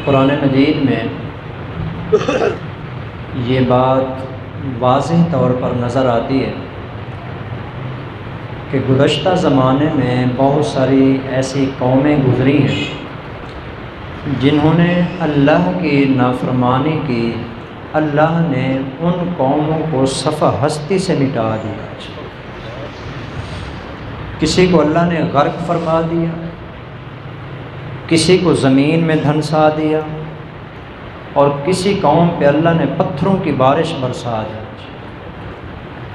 قرآن مجید میں یہ بات واضح طور پر نظر آتی ہے کہ گزشتہ زمانے میں بہت ساری ایسی قومیں گزری ہیں جنہوں نے اللہ کی نافرمانی کی۔ اللہ نے ان قوموں کو صفحہ ہستی سے مٹا دیا۔ کسی کو اللہ نے غرق فرما دیا، کسی کو زمین میں دھنسا دیا، اور کسی قوم پہ اللہ نے پتھروں کی بارش برسا دی،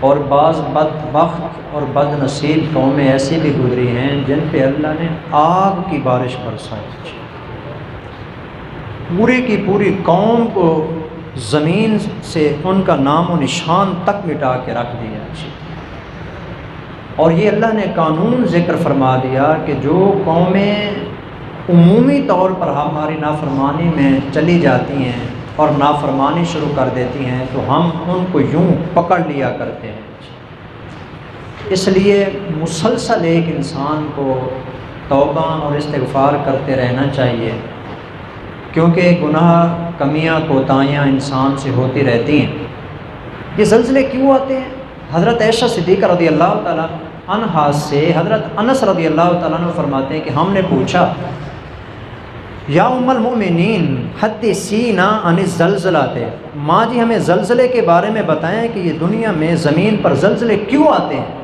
اور بعض بدبخت اور بد نصیب قومیں ایسی بھی گزری ہیں جن پہ اللہ نے آگ کی بارش برسائی، پوری کی پوری قوم کو زمین سے ان کا نام و نشان تک مٹا کے رکھ دیا۔ اور یہ اللہ نے قانون ذکر فرما دیا کہ جو قومیں عمومی طور پر ہماری نافرمانی میں چلی جاتی ہیں اور نافرمانی شروع کر دیتی ہیں تو ہم ان کو یوں پکڑ لیا کرتے ہیں۔ اس لیے مسلسل ایک انسان کو توبہ اور استغفار کرتے رہنا چاہیے، کیونکہ گناہ، کمیاں، کوتاہیاں انسان سے ہوتی رہتی ہیں۔ یہ زلزلے کیوں آتے ہیں؟ حضرت عائشہ صدیقہ رضی اللہ تعالیٰ عنہا سے حضرت انس رضی اللہ تعالیٰ عنہ فرماتے ہیں کہ ہم نے پوچھا، یا ام المؤمنین حدثینا عن الزلزلات، ماں جی ہمیں زلزلے کے بارے میں بتائیں کہ یہ دنیا میں زمین پر زلزلے کیوں آتے ہیں؟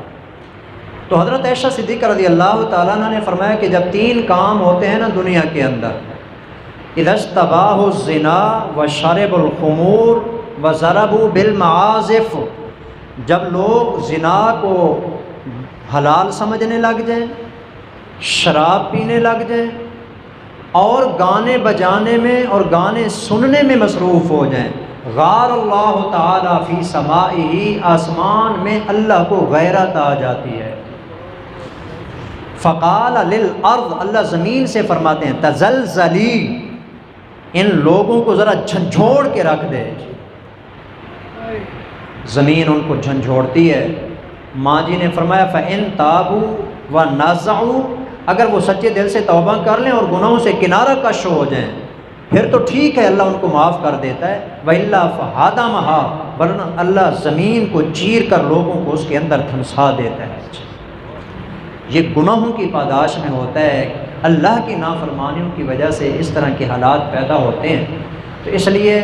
تو حضرت عائشہ صدیقہ رضی اللہ تعالیٰ عنہ نے فرمایا کہ جب تین کام ہوتے ہیں نا دنیا کے اندر، اذا اشتباہ الزنا وشرب الخمور وضربوا بالمعازف، جب لوگ زنا کو حلال سمجھنے لگ جائیں، شراب پینے لگ جائیں، اور گانے بجانے میں اور گانے سننے میں مصروف ہو جائیں، غار اللہ تعالیٰ فی سمائہ، آسمان میں اللہ کو غیرت آ جاتی ہے۔ فقال للارض، اللہ زمین سے فرماتے ہیں تزلزلی، ان لوگوں کو ذرا جھنجھوڑ کے رکھ دے۔ زمین ان کو جھنجھوڑتی ہے۔ ماں جی نے فرمایا فَإِن تَابُوا وَنَزَعُوا، اگر وہ سچے دل سے توبہ کر لیں اور گناہوں سے کنارہ کش ہو جائیں پھر تو ٹھیک ہے، اللہ ان کو معاف کر دیتا ہے۔ وَإِلَّا فَهَدَمَهَا، ورنہ اللہ زمین کو چیر کر لوگوں کو اس کے اندر دھنسا دیتا ہے۔ یہ گناہوں کی پاداش میں ہوتا ہے، اللہ کی نافرمانیوں کی وجہ سے اس طرح کے حالات پیدا ہوتے ہیں۔ تو اس لیے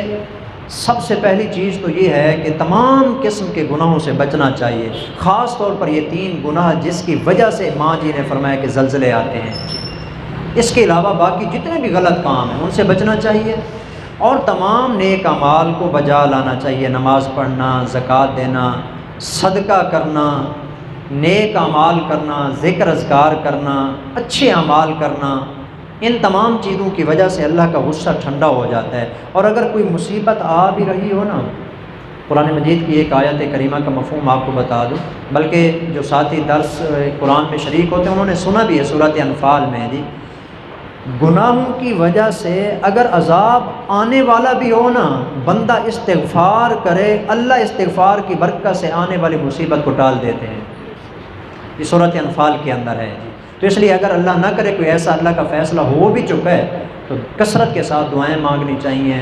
سب سے پہلی چیز تو یہ ہے کہ تمام قسم کے گناہوں سے بچنا چاہیے، خاص طور پر یہ تین گناہ جس کی وجہ سے ماں جی نے فرمایا کہ زلزلے آتے ہیں۔ اس کے علاوہ باقی جتنے بھی غلط کام ہیں ان سے بچنا چاہیے، اور تمام نیک اعمال کو بجا لانا چاہیے، نماز پڑھنا، زکوٰۃ دینا، صدقہ کرنا، نیک اعمال کرنا، ذکر اذکار کرنا، اچھے اعمال کرنا۔ ان تمام چیزوں کی وجہ سے اللہ کا غصہ ٹھنڈا ہو جاتا ہے۔ اور اگر کوئی مصیبت آ بھی رہی ہو نا، قرآن مجید کی ایک آیت کریمہ کا مفہوم آپ کو بتا دوں، بلکہ جو ساتھی درس قرآن میں شریک ہوتے ہیں انہوں نے سنا بھی ہے، سورۃ انفال میں جی، گناہوں کی وجہ سے اگر عذاب آنے والا بھی ہو نا، بندہ استغفار کرے، اللہ استغفار کی برکت سے آنے والی مصیبت کو ٹال دیتے ہیں۔ یہ سورۃ انفال کے اندر ہے جی۔ تو اس لیے اگر اللہ نہ کرے کوئی ایسا اللہ کا فیصلہ ہو بھی چکا ہے تو کثرت کے ساتھ دعائیں مانگنی چاہیے،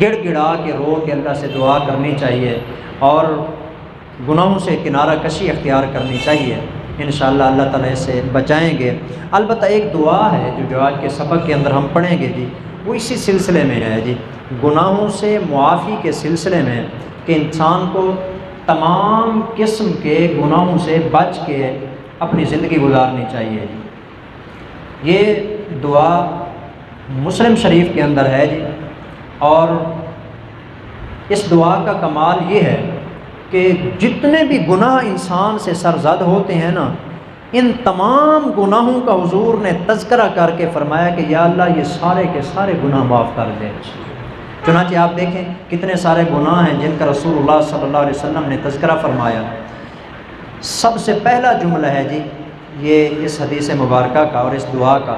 گڑ گڑا کے رو کے اللہ سے دعا کرنی چاہیے، اور گناہوں سے کنارہ کشی اختیار کرنی چاہیے۔ انشاءاللہ اللہ تعالیٰ اس سے بچائیں گے۔ البتہ ایک دعا ہے جو آج کے سبق کے اندر ہم پڑھیں گے جی، وہ اسی سلسلے میں ہے جی، گناہوں سے معافی کے سلسلے میں، کہ انسان کو تمام قسم کے گناہوں سے بچ کے اپنی زندگی گزارنی چاہیے جی۔ یہ دعا مسلم شریف کے اندر ہے جی، اور اس دعا کا کمال یہ ہے کہ جتنے بھی گناہ انسان سے سرزد ہوتے ہیں نا، ان تمام گناہوں کا حضور نے تذکرہ کر کے فرمایا کہ یا اللہ یہ سارے کے سارے گناہ معاف کر دے۔ چنانچہ آپ دیکھیں کتنے سارے گناہ ہیں جن کا رسول اللہ صلی اللہ علیہ وسلم نے تذکرہ فرمایا۔ سب سے پہلا جملہ ہے جی یہ اس حدیث مبارکہ کا اور اس دعا کا،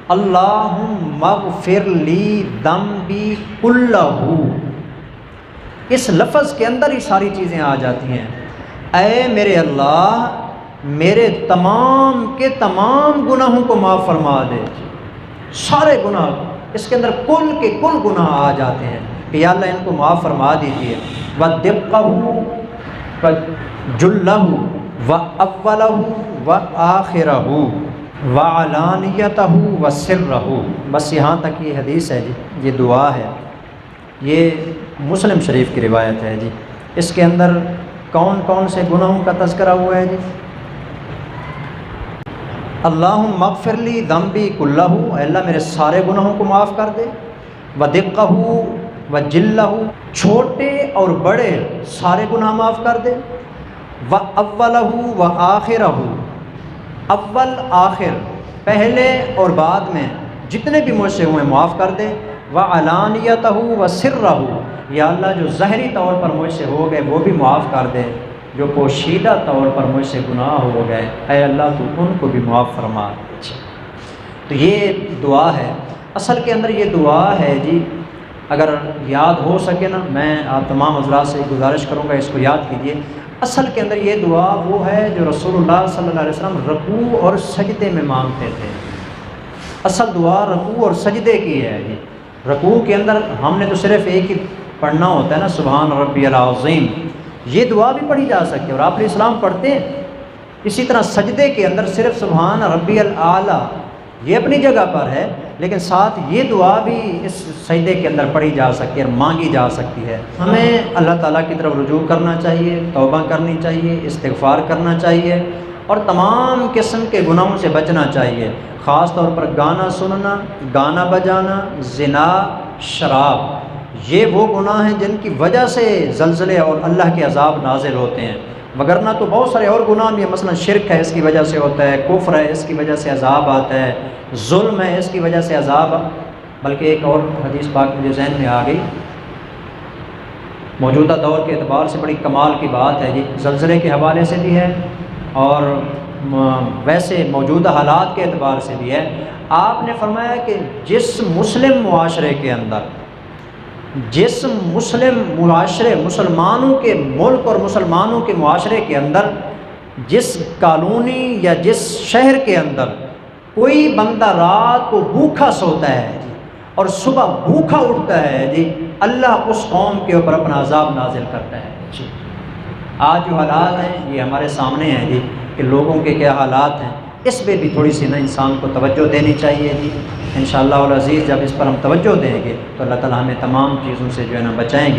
اللہم اغفر لی ذنبی کلہ، اس لفظ کے اندر ہی ساری چیزیں آ جاتی ہیں۔ اے میرے اللہ میرے تمام کے تمام گناہوں کو معاف فرما دے، سارے گناہ اس کے اندر کل کے کل گناہ آ جاتے ہیں کہ یا اللہ ان کو معاف فرما دیجیے۔ وَدِقَّهُ وَجُلَّهُ وَأَوَّلَهُ وَآخِرَهُ وَعَلَانِيَتَهُ وَسِرَّهُ۔ بس یہاں تک یہ حدیث ہے جی، یہ دعا ہے، یہ مسلم شریف کی روایت ہے جی۔ اس کے اندر کون کون سے گناہوں کا تذکرہ ہوا ہے جی؟ اللہم اغفر لی ذنبی کلہ، اے اللہ میرے سارے گناہوں کو معاف کر دے۔ ودقہ وجلہ، چھوٹے اور بڑے سارے گناہ معاف کر دے۔ واولہ وآخرہ، اول آخر پہلے اور بعد میں جتنے بھی مجھ سے ہوئے معاف کر دے۔ وعلانیتہ وسرہ، یا اللہ جو ظاہری طور پر مجھ سے ہو گئے وہ بھی معاف کر دے، جو پوشیدہ طور پر مجھ سے گناہ ہو گئے اے اللہ تو ان کو بھی معاف فرما۔ تو یہ دعا ہے، اصل کے اندر یہ دعا ہے جی، اگر یاد ہو سکے نا، میں آپ تمام حضرات سے گزارش کروں گا اس کو یاد کیجیے۔ اصل کے اندر یہ دعا وہ ہے جو رسول اللہ صلی اللہ علیہ وسلم رکوع اور سجدے میں مانگتے تھے۔ اصل دعا رکوع اور سجدے کی ہے جی۔ رکوع کے اندر ہم نے تو صرف ایک ہی پڑھنا ہوتا ہے نا، سبحان ربی العظیم، یہ دعا بھی پڑھی جا سکتی ہے اور آپ علیہ السلام پڑھتے ہیں۔ اسی طرح سجدے کے اندر صرف سبحان ربی الاعلیٰ یہ اپنی جگہ پر ہے، لیکن ساتھ یہ دعا بھی اس سجدے کے اندر پڑھی جا سکتی ہے اور مانگی جا سکتی ہے۔ ہمیں اللہ تعالیٰ کی طرف رجوع کرنا چاہیے، توبہ کرنی چاہیے، استغفار کرنا چاہیے اور تمام قسم کے گناہوں سے بچنا چاہیے، خاص طور پر گانا سننا، گانا بجانا، زنا، شراب، یہ وہ گناہ ہیں جن کی وجہ سے زلزلے اور اللہ کے عذاب نازل ہوتے ہیں، وگرنہ تو بہت سارے اور گناہ بھی ہیں، مثلا شرک ہے اس کی وجہ سے ہوتا ہے، کفر ہے اس کی وجہ سے عذاب آتا ہے، ظلم ہے اس کی وجہ سے عذاب۔ بلکہ ایک اور حدیث پاک مجھے ذہن میں آ گئی، موجودہ دور کے اعتبار سے بڑی کمال کی بات ہے جی، زلزلے کے حوالے سے بھی ہے اور ویسے موجودہ حالات کے اعتبار سے بھی ہے۔ آپ نے فرمایا کہ جس مسلم معاشرے کے اندر، جس مسلم معاشرے، مسلمانوں کے ملک اور مسلمانوں کے معاشرے کے اندر، جس کالونی یا جس شہر کے اندر کوئی بندہ رات کو بھوکا سوتا ہے جی اور صبح بھوکا اٹھتا ہے جی، اللہ اس قوم کے اوپر اپنا عذاب نازل کرتا ہے جی۔ آج جو حالات ہیں یہ ہمارے سامنے ہیں جی کہ لوگوں کے کیا حالات ہیں، اس پہ بھی تھوڑی سی نا انسان کو توجہ دینی چاہیے جی۔ انشاءاللہ العزیز جب اس پر ہم توجہ دیں گے تو اللہ تعالیٰ ہمیں تمام چیزوں سے جو ہے نا بچائیں گے۔